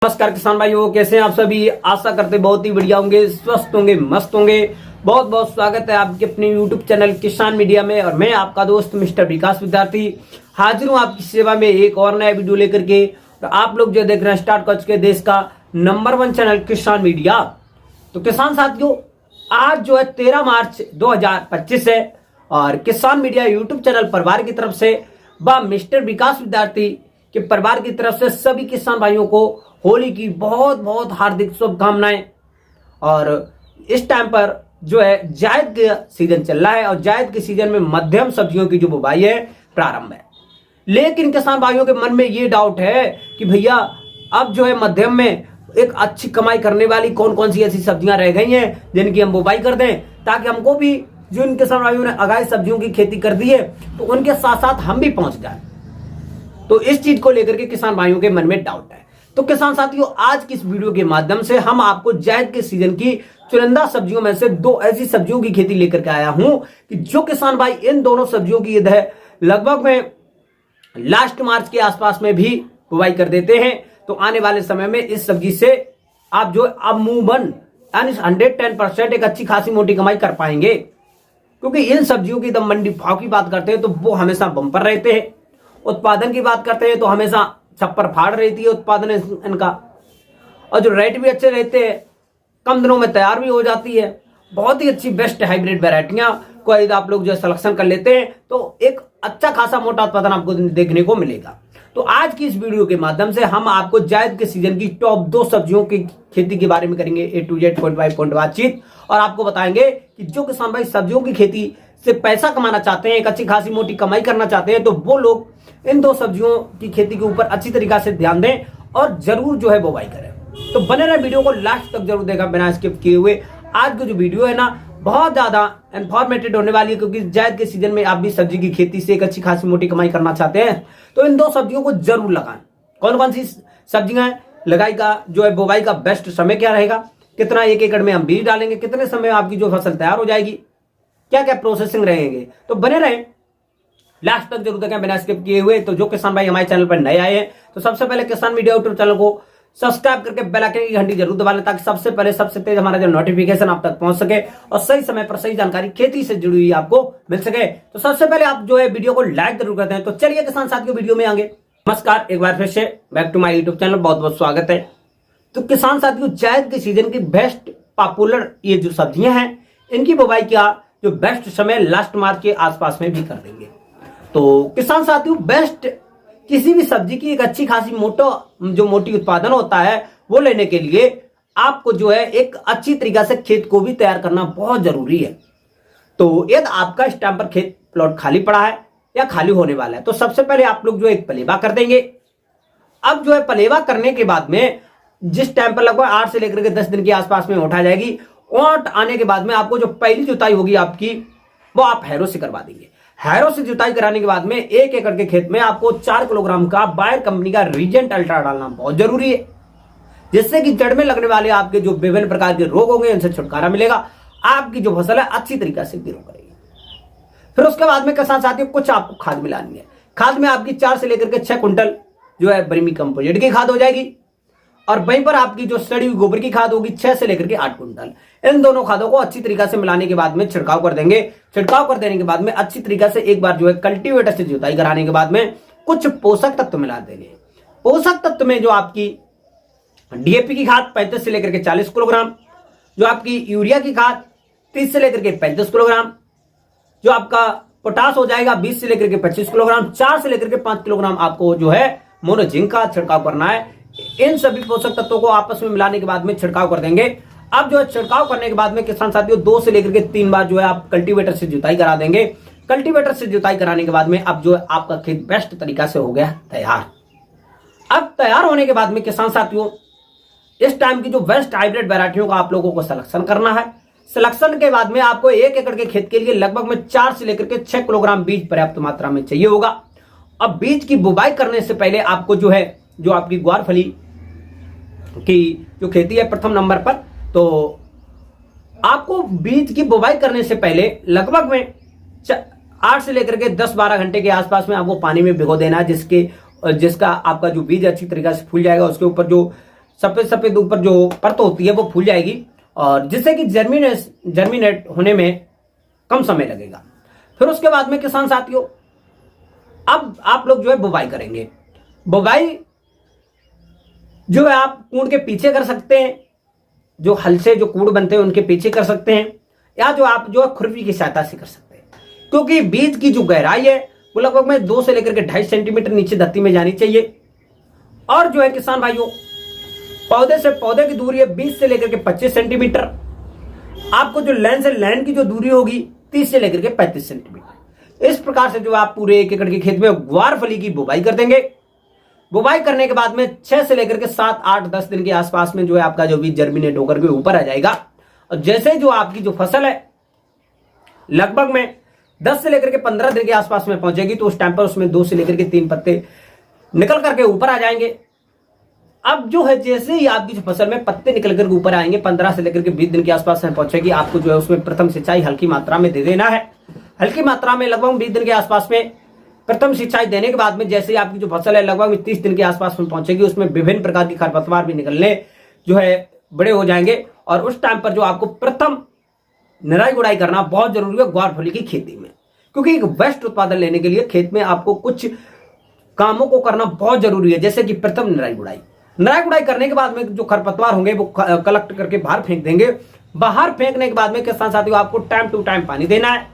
नमस्कार किसान भाइयों, कैसे हैं आप सभी। आशा करते बहुत ही बढ़िया होंगे, स्वस्थ होंगे, मस्त होंगे। बहुत बहुत स्वागत है आपके अपने YouTube चैनल किसान मीडिया में। और मैं आपका दोस्त मिस्टर विकास विद्यार्थी हाजिर हूं आपकी सेवा में एक और नया वीडियो लेकर के। तो आप लोग जो देख रहे हैं स्टार्ट कर चुके देश का नंबर 1 चैनल किसान मीडिया। तो किसान साथियों, आज जो है 13 मार्च 2025 है और किसान मीडिया यूट्यूब चैनल परिवार की तरफ से व मिस्टर विकास विद्यार्थी के परिवार की तरफ से सभी किसान भाइयों को होली की बहुत बहुत हार्दिक शुभकामनाएं। और इस टाइम पर जो है जायद का सीजन चल रहा है और जायद के सीजन में मध्यम सब्जियों की जो बुवाई है प्रारंभ है। लेकिन किसान भाइयों के मन में ये डाउट है कि भैया अब जो है मध्यम में एक अच्छी कमाई करने वाली कौन कौन सी ऐसी सब्जियां रह गई हैं जिनकी हम बुवाई कर दें, ताकि हमको भी जो इन किसान भाइयों ने अगाई सब्जियों की खेती कर दी है तो उनके साथ साथ हम भी पहुंच जाए। तो इस चीज को लेकर के किसान भाइयों के मन में डाउट है। तो किसान साथियों, आज की इस वीडियो के माध्यम से हम आपको जायद के सीजन की चुनिंदा सब्जियों में से 2 ऐसी सब्जियों की खेती लेकर के आया हूं कि जो किसान भाई इन दोनों सब्जियों की लगभग में लास्ट मार्च के आसपास में भी बुवाई कर देते हैं, तो आने वाले समय में इस सब्जी से आप जो अमूमन 110% एक अच्छी खासी मोटी कमाई कर पाएंगे। क्योंकि इन सब्जियों की जब मंडी भाव की बात करते हैं तो वो हमेशा बम्पर रहते हैं, उत्पादन की बात करते हैं तो हमेशा छप्पर फाड़ रहती है उत्पादन इनका, और जो रेट भी अच्छे रहते हैं, कम दिनों में तैयार भी हो जाती है। बहुत ही अच्छी बेस्ट हाइब्रिड वैरायटियां को यदि आप लोग जो सिलेक्शन कर लेते हैं तो एक अच्छा खासा मोटा उत्पादन आपको देखने को मिलेगा। तो आज की इस वीडियो के माध्यम से हम आपको जायद के सीजन की टॉप 2 सब्जियों की खेती के बारे में करेंगे A to Z point by point बातचीत, और आपको बताएंगे कि जो किसान भाई सब्जियों की खेती से पैसा कमाना चाहते हैं, एक अच्छी खासी मोटी कमाई करना चाहते हैं, तो वो लोग इन 2 सब्जियों की खेती के ऊपर अच्छी तरीका से ध्यान दें और जरूर जो है बुवाई करें। तो बने रहे वीडियो को लास्ट तक जरूर देखा बिना स्किप किए हुए। आज की जो वीडियो है ना बहुत ज्यादा इंफॉर्मेटिव होने वाली है, क्योंकि जायद के सीजन में आप भी सब्जी की खेती से एक अच्छी खासी मोटी कमाई करना चाहते हैं तो इन 2 सब्जियों को जरूर लगाएं। कौन कौन सी सब्जियां हैं, लगाई का जो है बुवाई का बेस्ट समय क्या रहेगा, कितना 1 एकड़ में हम बीज डालेंगे, कितने समय आपकी जो फसल तैयार हो जाएगी, क्या क्या प्रोसेसिंग रहेंगे। तो बने रहे लास्ट तक जरूर देखें बिना स्किप किए हुए। तो जो किसान भाई हमारे चैनल पर नए आए हैं तो सबसे पहले किसान मीडिया यूट्यूब चैनल को सब्सक्राइब करके बेल आइकन की घंटी जरूर दबा लें, ताकि सबसे पहले सबसे तेज हमारा जो नोटिफिकेशन आप तक पहुंच सके और सही समय पर सही जानकारी खेती से जुड़ी हुई आपको मिल सके। तो सबसे पहले आप जो है वीडियो को लाइक जरूर करते हैं। तो चलिए किसान साथियों वीडियो में आगे। नमस्कार, एक बार फिर से back to my YouTube channel, बहुत बहुत स्वागत है। तो किसान साथियों, जायद के सीजन की बेस्ट पॉपुलर ये जो सब्जियां हैं इनकी बुवाई का जो बेस्ट समय लास्ट मार्च के आसपास में भी कर देंगे। तो किसान साथियों, बेस्ट किसी भी सब्जी की एक अच्छी खासी मोटी उत्पादन होता है वो लेने के लिए आपको जो है एक अच्छी तरीका से खेत को भी तैयार करना बहुत जरूरी है। तो यदि आपका इस टाइम पर खेत प्लॉट खाली पड़ा है या खाली होने वाला है तो सबसे पहले आप लोग जो एक पलेवा कर देंगे। अब जो है पलेवा करने के बाद में जिस टाइम पर लगभग 8 से लेकर के 10 दिन के आसपास में उठा जाएगी, ओट आने के बाद में आपको जो पहली जुताई होगी आपकी वो आप हैरो से करवा देंगे। हैरो से जुताई कराने के बाद में 1 एकड़ के खेत में आपको 4 किलोग्राम का बायर कंपनी का रीजेंट अल्ट्रा डालना बहुत जरूरी है, जिससे कि जड़ में लगने वाले आपके जो विभिन्न प्रकार के रोग होंगे उनसे छुटकारा मिलेगा, आपकी जो फसल है अच्छी तरीके से ग्रो करेगी। फिर उसके बाद में किसान साथियों कुछ आपको खाद मिलानी है। खाद में आपकी 4 से लेकर के 6 कुंटल जो है वर्मी कंपोजिट की खाद हो जाएगी, और वहीं पर आपकी जो सड़ी हुई गोबर की खाद होगी 6 से लेकर के 8 कुंटल। इन दोनों खादों को अच्छी तरीके से मिलाने के बाद में छिड़काव कर देंगे। छिड़काव कर देने के बाद में अच्छी तरीके से एक बार जो है कल्टीवेटर से जुताई कराने के बाद में कुछ पोषक तत्व मिला देंगे। पोषक तत्व में जो आपकी डीएपी की खाद 35 से लेकर के 40 किलोग्राम, जो आपकी यूरिया की खाद 30 से लेकर के 35 किलोग्राम, जो आपका पोटास हो जाएगा 20 से लेकर के 25 किलोग्राम, 4 से लेकर के 5 किलोग्राम आपको जो है मोनोजिंक का छिड़काव करना है। इन सभी पोषक तत्वों को आपस में मिलाने के बाद में छिड़काव कर देंगे। अब जो है छिड़काव करने के बाद में किसान साथियों 2 से लेकर के 3 बार जो है आप कल्टीवेटर से जुताई करा देंगे। कल्टीवेटर से जुताई कराने के बाद में अब जो है आपका खेत बेस्ट तरीका से हो गया तैयार। अब तैयार होने के बाद में किसान साथियों इस टाइम की जो बेस्ट हाइब्रिड वैरायटियों का आप लोगों को सिलेक्शन करना है। सिलेक्शन के बाद में आपको 1 एकड़ के खेत के लिए लगभग में 4 से लेकर के 6 किलोग्राम बीज पर्याप्त मात्रा में चाहिए होगा। अब बीज की बुवाई करने से पहले आपको जो है जो आपकी ग्वारफली की जो खेती है प्रथम नंबर पर, तो आपको बीज की बुवाई करने से पहले लगभग में 8 से लेकर के 10-12 घंटे के आसपास में आपको पानी में भिगो देना है, जिसका आपका जो बीज अच्छी तरीके से फूल जाएगा। उसके ऊपर जो सफेद सफेद ऊपर जो परत होती है वो फूल जाएगी, और जिससे कि जर्मिनेट होने में कम समय लगेगा। फिर उसके बाद में किसान साथियों, अब आप लोग जो है बुवाई करेंगे। बुवाई जो है आप कूड़ के पीछे कर सकते हैं, जो हल से जो कूड़ बनते हैं उनके पीछे कर सकते हैं, या जो आप जो है खुरपी की सहायता से कर सकते हैं, क्योंकि बीज की जो गहराई है वो लगभग में 2 से लेकर के 2.5 सेंटीमीटर नीचे धरती में जानी चाहिए। और जो है किसान भाइयों, पौधे से पौधे की दूरी है 20 से लेकर के 25 सेंटीमीटर। आपको जो लैंड से लैंड की जो दूरी होगी 30 से लेकर के 35 सेंटीमीटर। इस प्रकार से जो आप पूरे 1 एकड़ के खेत में ग्वारफली की बुवाई कर देंगे। बुवाई करने के बाद में 6 से लेकर के 7, 8, 10 दिन के आसपास में जो है आपका जो बीज जर्मिनेट होकर के ऊपर आ जाएगा। और जैसे जो आपकी जो फसल है लगभग में 10 से लेकर के 15 दिन के आसपास में पहुंचेगी, तो उस टाइम पर उसमें 2 से लेकर के 3 पत्ते निकल करके ऊपर आ जाएंगे। अब जो है जैसे ही आपकी जो फसल में पत्ते निकल करके ऊपर आएंगे, 15 से लेकर के 20 दिन के आसपास में पहुंचेगी, आपको जो है उसमें प्रथम सिंचाई हल्की मात्रा में दे देना है। हल्की मात्रा में लगभग 20 दिन के आसपास में प्रथम सिंचाई देने के बाद में जैसे ही आपकी जो फसल है लगभग 30 दिन के आसपास में पहुंचेगी, उसमें विभिन्न प्रकार की खरपतवार भी निकलने जो है बड़े हो जाएंगे। और उस टाइम पर जो आपको प्रथम निराई गुड़ाई करना बहुत जरूरी है ग्वारफली की खेती में, क्योंकि एक बेस्ट उत्पादन लेने के लिए खेत में आपको कुछ कामों को करना बहुत जरूरी है, जैसे कि प्रथम निराई गुड़ाई। निराई गुड़ाई करने के बाद में जो खरपतवार होंगे वो कलेक्ट करके बाहर फेंक देंगे। बाहर फेंकने के बाद में किसान साथियों आपको टाइम टू टाइम पानी देना है।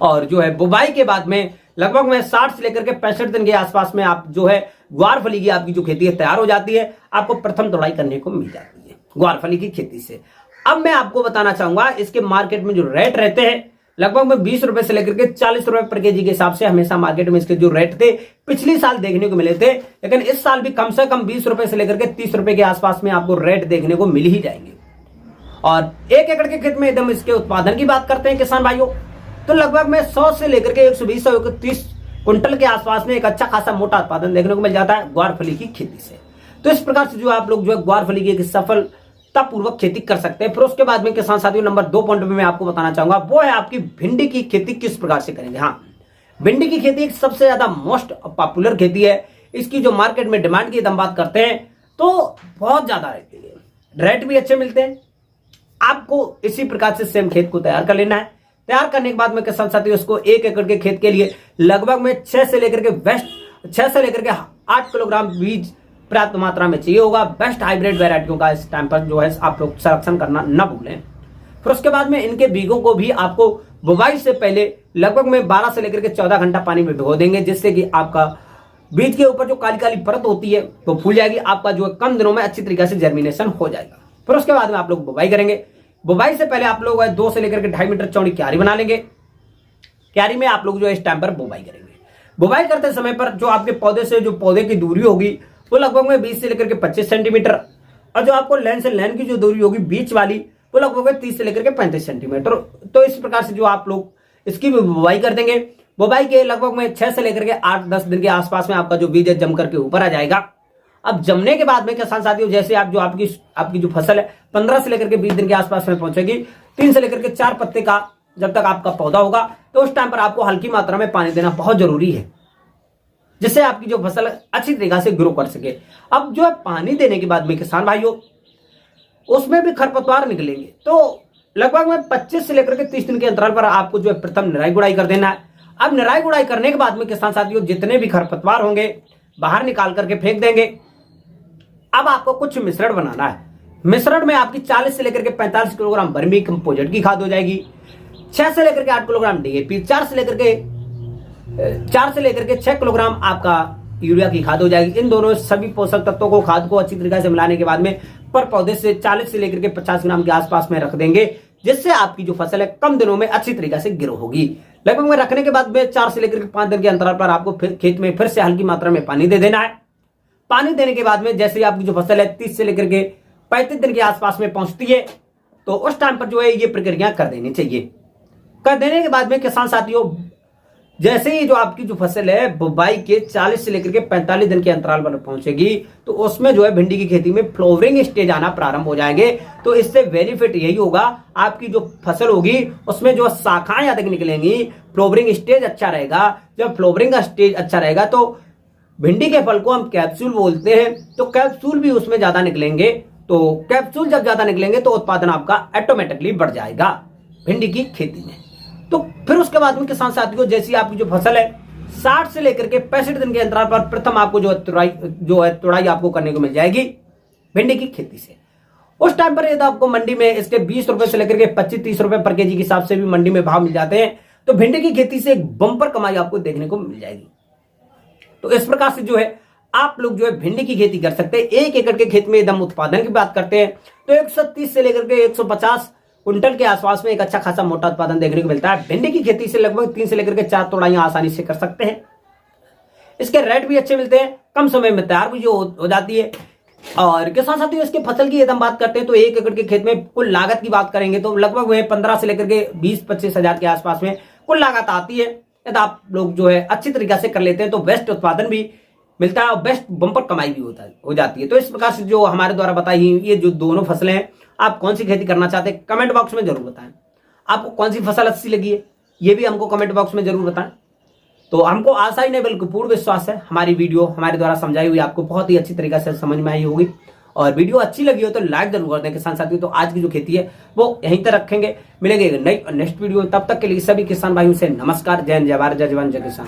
और जो है बुवाई के बाद में लगभग में 60 से लेकर के 65 दिन के आसपास में आप जो है ग्वारफली की आपकी जो खेती है तैयार हो जाती है। आपको प्रथम तोड़ाई करने को मिल जाती है ग्वारफली की खेती से। अब मैं आपको बताना चाहूंगा इसके मार्केट में जो रेट रहते हैं लगभग में 20 रुपए से लेकर के 40 रुपए पर केजी के हिसाब से हमेशा मार्केट में इसके जो रेट थे पिछले साल देखने को मिले थे, लेकिन इस साल भी कम से कम 20 रुपए से लेकर के 30 रुपए के आसपास में आपको रेट देखने को मिल ही जाएंगे। और 1 एकड़ के खेत में एकदम इसके उत्पादन की बात करते हैं किसान भाइयों, तो लगभग में 100 से लेकर के 120 से 130 कुंटल के आसपास में एक अच्छा खासा मोटा उत्पादन देखने को मिल जाता है ग्वारफली की खेती से। तो इस प्रकार से जो आप लोग जो है ग्वारफली की सफलतापूर्वक खेती कर सकते हैं। फिर उसके बाद में किसान साथियों नंबर 2 पॉइंट में मैं आपको बताना चाहूंगा वो है आपकी भिंडी की खेती किस प्रकार से करेंगे। हाँ, भिंडी की खेती एक सबसे ज्यादा मोस्ट पॉपुलर खेती है। इसकी जो मार्केट में डिमांड की हम बात करते हैं तो बहुत ज्यादा रहती है, रेट भी अच्छे मिलते हैं। आपको इसी प्रकार से सेम खेत को तैयार कर लेना है। तैयार करने के बाद में किसान साथियों उसको 1 एकड़ के खेत के लिए लगभग में 6 से लेकर के 8 किलोग्राम बीज पर्याप्त मात्रा में चाहिए होगा। बेस्ट हाइब्रिड वैरायटियों का इस टाइम पर जो है आप लोग सिलेक्शन करना न भूलें। फिर उसके बाद में इनके बीजों को भी आपको बुवाई से पहले लगभग में 12 से लेकर के 14 घंटा पानी में भिगो देंगे, जिससे कि आपका बीज के ऊपर जो काली काली परत होती है वो फूल जाएगी। आपका जो है कम दिनों में अच्छी तरीके से जर्मिनेशन हो जाएगा। फिर उसके बाद में आप लोग बुवाई करेंगे। बुवाई से पहले आप लोग 2 से लेकर के 2.5 मीटर चौड़ी क्यारी बना लेंगे। क्यारी में आप लोग जो है इस टाइम पर बुवाई करेंगे। बुवाई करते समय पर जो आपके पौधे से जो पौधे की दूरी होगी वो लगभग में 20 से लेकर के 25 सेंटीमीटर, और जो आपको लैंड से लैंड की जो दूरी होगी बीच वाली वो लगभग में 30 से लेकर के 35 सेंटीमीटर। तो इस प्रकार से जो आप लोग इसकी भी बुवाई कर देंगे। बुवाई के लगभग में 6 से लेकर के 8-10 दिन के आसपास में आपका जो बीज है जम करके ऊपर आ जाएगा। अब जमने के बाद में किसान साथियों जैसे आप जो आपकी जो फसल है 15 से लेकर के 20 दिन के आसपास में पहुंचेगी, 3 से लेकर के 4 पत्ते का जब तक आपका पौधा होगा तो उस टाइम पर आपको हल्की मात्रा में पानी देना बहुत जरूरी है, जिससे आपकी जो फसल अच्छी तरीके से ग्रो कर सके। अब जो है पानी देने के बाद में किसान भाइयों उसमें भी खरपतवार निकलेंगे, तो लगभग में 25 से लेकर के 30 दिन के अंतराल पर आपको जो है प्रथम निराई गुड़ाई कर देना है। अब निराई गुड़ाई करने के बाद में किसान साथियों जितने भी खरपतवार होंगे बाहर निकाल करके फेंक देंगे। अब आपको कुछ मिश्रण बनाना है। मिश्रण में आपकी 40 से लेकर के 45 किलोग्राम वर्मी कंपोजिट की खाद हो जाएगी, 6 से लेकर के 8 किलोग्राम डीएपी, 4 से लेकर के 6 किलोग्राम आपका यूरिया की खाद हो जाएगी। इन दोनों सभी पोषक तत्वों को खाद को अच्छी तरीके से मिलाने के बाद में पर पौधे से 40 से लेकर के 50 ग्राम के आसपास में रख देंगे, जिससे आपकी जो फसल है कम दिनों में अच्छी तरीके से ग्रो होगी। लगभग में रखने के बाद में 4 से लेकर के 5 दिन के अंतराल पर आपको खेत में फिर से हल्की मात्रा में पानी दे देना है। पानी देने के बाद में जैसे ही आपकी जो फसल है 30 से लेकर के 35 दिन के आसपास में पहुंचती है तो उस टाइम पर जो है ये प्रक्रिया कर देनी चाहिए। कर देने के बाद में किसान साथियों जैसे ही जो आपकी जो फसल है बुवाई के 40 से लेकर के 45 दिन के अंतराल पर पहुंचेगी तो उसमें जो है भिंडी की खेती में फ्लावरिंग स्टेज आना प्रारंभ हो जाएंगे। तो इससे बेनिफिट यही होगा, आपकी जो फसल होगी उसमें जो शाखाएं अधिक निकलेंगी, फ्लावरिंग स्टेज अच्छा रहेगा। जब फ्लावरिंग का स्टेज अच्छा रहेगा तो भिंडी के फल को हम कैप्सूल बोलते हैं, तो कैप्सूल भी उसमें ज्यादा निकलेंगे। तो कैप्सूल जब ज्यादा निकलेंगे तो उत्पादन आपका ऑटोमेटिकली बढ़ जाएगा भिंडी की खेती में। तो फिर उसके बाद में किसान साथियों, जैसी आपकी जो फसल है 60 से लेकर के 65 दिन के अंतराल पर प्रथम आपको जो है तुड़ाई आपको करने को मिल जाएगी भिंडी की खेती से। उस टाइम पर यदि आपको मंडी में इसके 20 रुपए से लेकर के 25-30 रुपए पर केजी के हिसाब से भी मंडी में भाव मिल जाते हैं, तो भिंडी की खेती से एक बम्पर कमाई आपको देखने को मिल जाएगी। तो इस प्रकार से जो है आप लोग जो है भिंडी की खेती कर सकते हैं। 1 एकड़ के खेत में एकदम उत्पादन की बात करते हैं तो 130 से लेकर के 150 कुंटल के आसपास में एक अच्छा खासा मोटा उत्पादन देखने को मिलता है। भिंडी की खेती से लगभग 3 से लेकर के 4 तोड़ाइयां आसानी से कर सकते हैं। इसके रेट भी अच्छे मिलते हैं, कम समय में तैयार भी जो हो जाती है। और किसान साथियों, इसके फसल की यदि हम बात करते हैं तो 1 एकड़ के खेत में कुल लागत की बात करेंगे तो लगभग वह 15 से लेकर के 20-25 हजार के आसपास में कुल लागत आती है। यदि आप लोग जो है अच्छी तरीके से कर लेते हैं तो बेस्ट उत्पादन भी मिलता है और बेस्ट बम्पर कमाई भी हो जाती है। तो इस प्रकार से जो हमारे द्वारा बताई ये जो दोनों फसलें हैं, आप कौन सी खेती करना चाहते हैं कमेंट बॉक्स में जरूर बताएं। आपको कौन सी फसल अच्छी लगी है ये भी हमको कमेंट बॉक्स में जरूर बताएं। तो हमको आशा ही नहीं बल्कि पूर्ण विश्वास है हमारी वीडियो हमारे द्वारा समझाई हुई आपको बहुत ही अच्छी तरीके से समझ में आई होगी। और वीडियो अच्छी लगी हो तो लाइक जरूर कर दें किसान साथियों। तो आज की जो खेती है वो यहीं तक रखेंगे, मिलेंगे नई नेक्स्ट वीडियो। तब तक के लिए सभी किसान भाइयों से नमस्कार। जय हिंद, जय भारत, जय जवान, जय किसान।